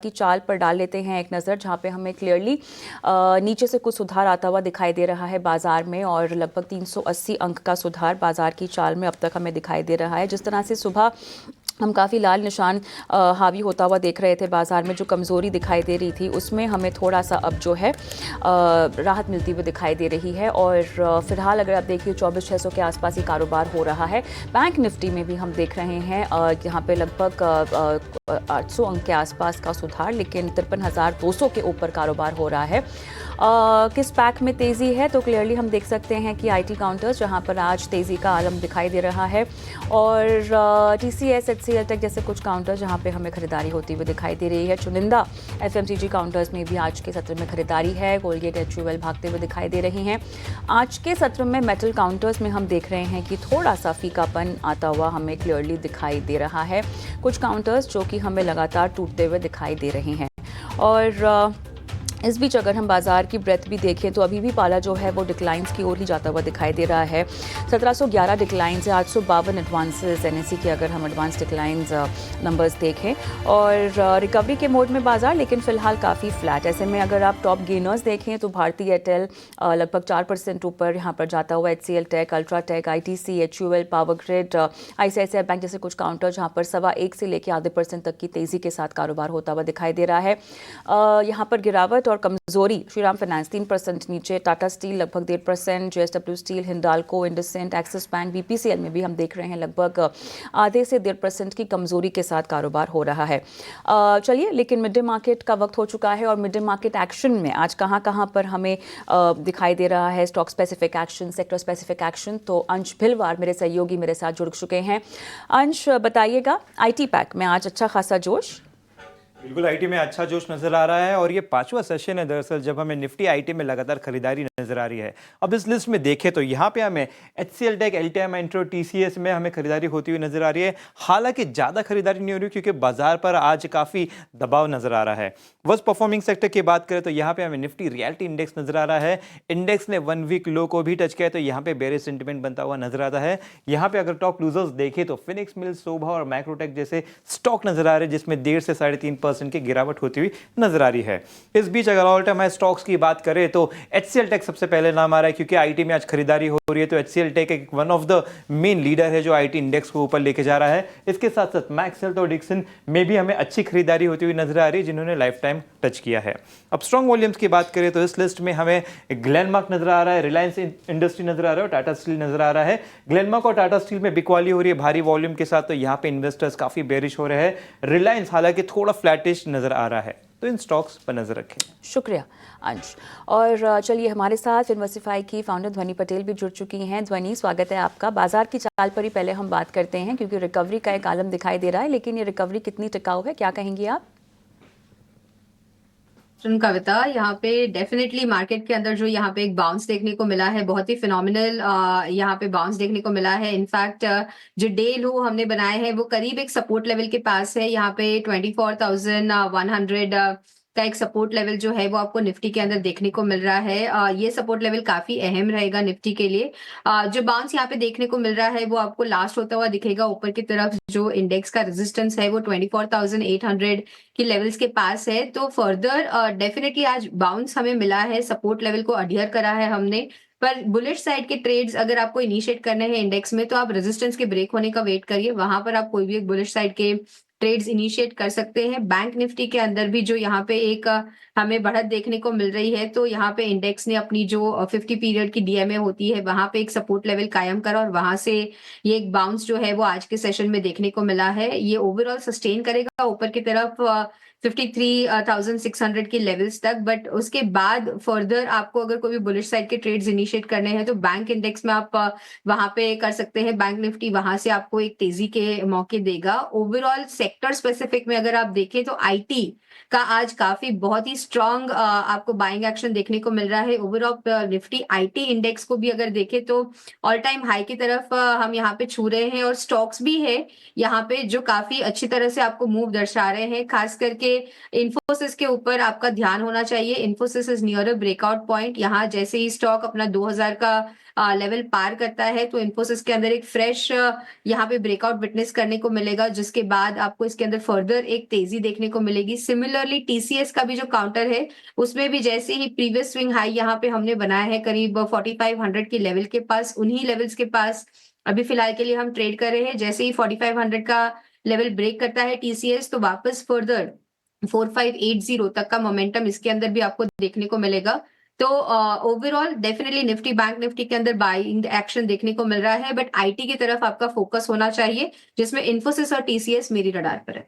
की चाल पर डाल लेते हैं एक नज़र, जहां पे हमें क्लियरली नीचे से कुछ सुधार आता हुआ दिखाई दे रहा है बाजार में, और लगभग 380 अंक का सुधार बाजार की चाल में अब तक हमें दिखाई दे रहा है। जिस तरह से सुबह हम काफ़ी लाल निशान हावी होता हुआ देख रहे थे बाजार में, जो कमज़ोरी दिखाई दे रही थी उसमें हमें थोड़ा सा अब जो है राहत मिलती हुई दिखाई दे रही है। और फिलहाल अगर आप देखिए 24,600 के आसपास ही कारोबार हो रहा है। बैंक निफ्टी में भी हम देख रहे हैं यहाँ पे लगभग 800 अंक के आसपास का सुधार, लेकिन 53,200 के ऊपर कारोबार हो रहा है। किस पैक में तेज़ी है, तो क्लियरली हम देख सकते हैं कि आईटी काउंटर्स जहां पर आज तेज़ी का आलम दिखाई दे रहा है, और टीसीएस, एचसीएल टेक जैसे कुछ काउंटर्स जहां पे हमें खरीदारी होती हुई दिखाई दे रही है। चुनिंदा एफएमसीजी काउंटर्स में भी आज के सत्र में खरीदारी है। कोलगेट, एचयूएल भागते हुए दिखाई दे रही हैं। आज के सत्र में मेटल काउंटर्स में हम देख रहे हैं कि थोड़ा सा फीकापन आता हुआ हमें क्लियरली दिखाई दे रहा है। कुछ काउंटर्स जो कि हमें लगातार टूटते हुए दिखाई दे रहे हैं। और इस बीच अगर हम बाजार की ब्रेथ भी देखें तो अभी भी पाला जो है वो डिक्लाइंस की ओर ही जाता हुआ दिखाई दे रहा है। 1711 डिक्लाइंस है, 852 एडवांसेस एनएससी के अगर हम एडवांस डिक्लाइंस नंबर्स देखें, और रिकवरी के मोड में बाजार, लेकिन फिलहाल काफ़ी फ्लैट। ऐसे में अगर आप टॉप गेनर्स देखें तो भारती एयरटेल लगभग 4% ऊपर यहाँ पर जाता हुआ, HCL Tech, UltraTech, ITC, HUL, power grid, ICICI bank जैसे कुछ काउंटर जहाँ पर 1.25 से लेकर आधे % तक की तेज़ी के साथ कारोबार होता हुआ दिखाई दे रहा है। यहाँ पर गिरावट और कमजोरी, श्रीराम फाइनेंस 3% नीचे, टाटा स्टील लगभग 1.5%, JSW steel, Hindalco, IndusInd, axis bank, BPCL में भी हम देख रहे हैं लगभग आधे से 1.5% की कमजोरी के साथ कारोबार हो रहा है। चलिए, लेकिन मिड डे मार्केट का वक्त हो चुका है, और मिड डे मार्केट एक्शन में आज कहाँ पर हमें दिखाई दे रहा है stock specific action, sector specific action, तो अंश भिलवार मेरे सहयोगी मेरे साथ जुड़ चुके हैं। अंश, बताइएगा, आईटी पैक में आज अच्छा खासा जोश? बिल्कुल, आईटी में अच्छा जोश नजर आ रहा है, और ये 5वां सेशन है दरअसल जब हमें निफ्टी आईटी में लगातार खरीदारी नजर आ रही है। अब इस लिस्ट में देखें तो यहाँ पे हमें HCL Tech, LTI metro, TCS में हमें खरीदारी होती हुई नजर आ रही है। हालांकि ज़्यादा खरीदारी नहीं हो रही क्योंकि बाजार पर आज काफ़ी दबाव नजर आ रहा है। वर्स्ट परफॉर्मिंग सेक्टर की बात करें तो यहाँ पे हमें निफ्टी रियलिटी इंडेक्स नजर आ रहा है। इंडेक्स ने 1 वीक लो को भी टच किया, तो यहाँ पे बेरिश सेंटिमेंट बनता हुआ नजर आता है। यहाँ पे अगर टॉप लूजर्स देखें तो फिनिक्स मिल्स, शोभा और मैक्रोटेक जैसे स्टॉक नजर आ रहे हैं, जिसमें 1.5 से 3.5% की गिरावट होती हुई नजर आ रही है। इस बीच अगर ऑल टाइम हाई स्टॉक्स की बात करें तो एचसीएल टेक सबसे पहले नाम आ रहा है, क्योंकि आईटी में आज खरीदारी हो रही है। तो एचसीएल टेक एक one of the main leader है जो आईटी इंडेक्स को ऊपर लेके जा रहा है। इसके साथ साथ मैक्स हेल्थ और डिक्सन में भी हमें अच्छी खरीदारी होती हुई नजर आ रही है, जिन्होंने लाइफ टाइम टच किया है। अब स्ट्रॉन्ग वॉल्यूम्स की बात करें तो इस लिस्ट में हमें ग्लेनमार्क नजर आ रहा है, रिलायंस इंडस्ट्री नजर आ रहा है और टाटा स्टील नजर आ रहा है। ग्लेनमार्क और टाटा स्टील में बिकवाली हो रही है भारी वॉल्यूम के साथ, तो यहां पे इन्वेस्टर्स काफी बेरिश हो रहे हैं। रिलायंस हालांकि थोड़ा फ्लैटिश नजर आ रहा है, तो इन स्टॉक्स पर नजर रखें। शुक्रिया अंश। और चलिए, हमारे साथ फिनवर्सिफाई की फाउंडर ध्वनि पटेल भी जुड़ चुकी हैं। ध्वनि, स्वागत है आपका। बाजार की चाल पर ही पहले हम बात करते हैं, क्योंकि रिकवरी का एक आलम दिखाई दे रहा है, लेकिन ये रिकवरी कितनी टिकाऊ है, क्या कहेंगी आप? कविता, यहाँ पे डेफिनेटली मार्केट के अंदर जो यहाँ पे एक बाउंस देखने को मिला है, बहुत ही फिनोमिनल यहाँ पे बाउंस देखने को मिला है। इनफैक्ट जो डे लो हमने बनाए हैं वो करीब एक सपोर्ट लेवल के पास है। यहाँ पे 24,100 का एक सपोर्ट लेवल जो है वो आपको निफ्टी के अंदर देखने को मिल रहा है। ये सपोर्ट लेवल काफी अहम रहेगा निफ्टी के लिए। जो बाउंस यहाँ पे देखने को मिल रहा है वो आपको लास्ट होता हुआ दिखेगा ऊपर की तरफ। जो इंडेक्स का रेजिस्टेंस है वो 24,800 की लेवल्स के पास है। तो फर्दर डेफिनेटली आज बाउंस हमें मिला है, सपोर्ट लेवल को अडियर करा है हमने। पर बुलिश साइड के ट्रेड्स अगर आपको इनिशिएट करने हैं इंडेक्स में, तो आप रेजिस्टेंस के ब्रेक होने का वेट करिए, वहां पर आप कोई भी एक बुलिश साइड के ट्रेड्स इनिशिएट कर सकते हैं। बैंक निफ्टी के अंदर भी जो यहाँ पे एक हमें बढ़त देखने को मिल रही है, तो यहाँ पे इंडेक्स ने अपनी जो 50 पीरियड की डीएमए होती है वहां पे एक सपोर्ट लेवल कायम करा, और वहां से ये एक बाउंस जो है वो आज के सेशन में देखने को मिला है। ये ओवरऑल सस्टेन करेगा ऊपर की तरफ 53,600 की लेवल्स तक, बट उसके बाद फर्दर आपको अगर कोई भी बुलिश साइड के ट्रेड्स इनिशिएट करने हैं तो बैंक इंडेक्स में आप वहां पे कर सकते हैं। बैंक निफ्टी वहां से आपको एक तेजी के मौके देगा। ओवरऑल सेक्टर स्पेसिफिक में अगर आप देखें तो आईटी का आज काफी बहुत ही स्ट्रांग आपको बाइंग एक्शन देखने को मिल रहा है। ओवरऑल निफ्टी आईटी इंडेक्स को भी अगर देखें तो ऑल टाइम हाई की तरफ हम यहाँ पे छू रहे हैं, और स्टॉक्स भी है यहाँ पे जो काफी अच्छी तरह से आपको मूव दर्शा रहे हैं। खास करके इन्फोसिस के ऊपर आपका ध्यान होना चाहिए। Infosys is near a breakout point. यहाँ जैसे ही स्टॉक अपना 2000 का लेवल पार करता है तो इन्फोसिस के अंदर एक फ्रेश यहाँ पे ब्रेकआउट विटनेस करने को मिलेगा, जिसके बाद आपको इसके अंदर फर्दर एक तेजी देखने को मिलेगी। सिमिलरली टीसीएस का भी जो काउंटर है उसमें भी जैसे ही प्रीवियस स्विंग हाई यहाँ पे हमने बनाया है करीब 4500 के लेवल के पास, उन्हीं लेवल्स के पास अभी फिलहाल के लिए हम ट्रेड कर रहे हैं। जैसे ही 4500 का लेवल ब्रेक करता है टीसीएस तो वापस फर्दर 4580 तक का मोमेंटम इसके अंदर भी आपको देखने को मिलेगा। तो overall definitely Nifty bank Nifty के अंदर बाइंग एक्शन देखने को मिल रहा है, बट आईटी की तरफ आपका फोकस होना चाहिए जिसमें इन्फोसिस और टीसीएस मेरी रडार पर है।